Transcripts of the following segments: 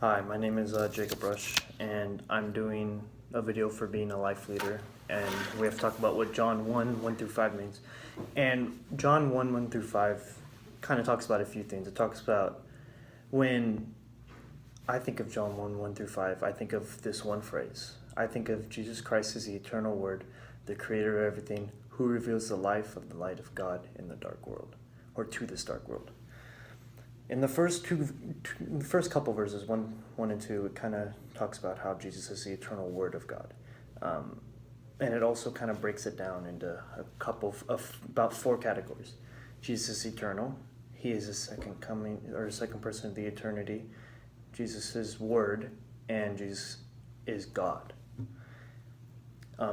Hi, my name is Jacob Rush, and I'm doing a video for being a life leader. And we have to talk about what John 1 1 through 5 means. And John 1 1 through 5 kind of talks about a few things. It talks about when I think of John 1 1 through 5, I think of this one phrase. I think of Jesus Christ as the eternal Word, the creator of everything, who reveals the life of the light of God in the dark world, or to this dark world. In the first couple verses, 1 and 2, it kind of talks about how Jesus is the eternal Word of God. And it also kind of breaks it down into a couple of about 4 categories. Jesus is eternal. He is the second coming, or second person of the eternity. Jesus is Word, and Jesus is God.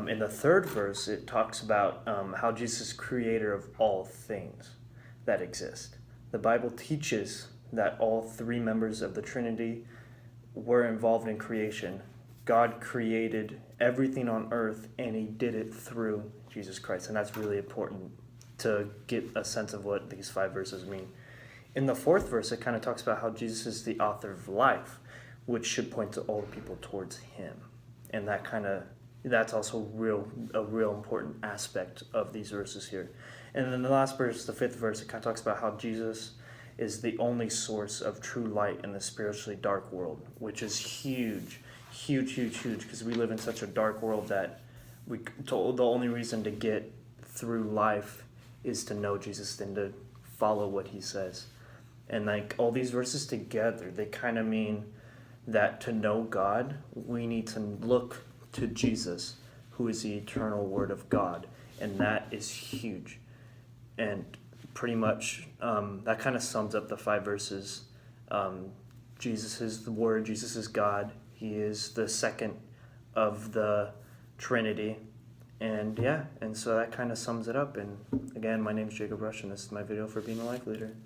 In the third verse, it talks about how Jesus is creator of all things that exist. The Bible teaches that all 3 members of the Trinity were involved in creation. God created everything on earth, and he did it through Jesus Christ. And that's really important to get a sense of what these 5 verses mean. In the 4th verse, it kind of talks about how Jesus is the author of life, which should point to all the people towards him. And that's also a real important aspect of these verses here. And then the last verse, the 5th verse, it kind of talks about how Jesus is the only source of true light in the spiritually dark world, which is huge, because we live in such a dark world that the only reason to get through life is to know Jesus and to follow what he says. And like all these verses together, they kind of mean that to know God, we need to look to Jesus, who is the eternal Word of God, and that is huge. And pretty much that kind of sums up the 5 verses. Jesus is the Word, Jesus is God, he is the second of the Trinity, and so that kind of sums it up. And again, my name is Jacob Rush, and this is my video for being a life leader.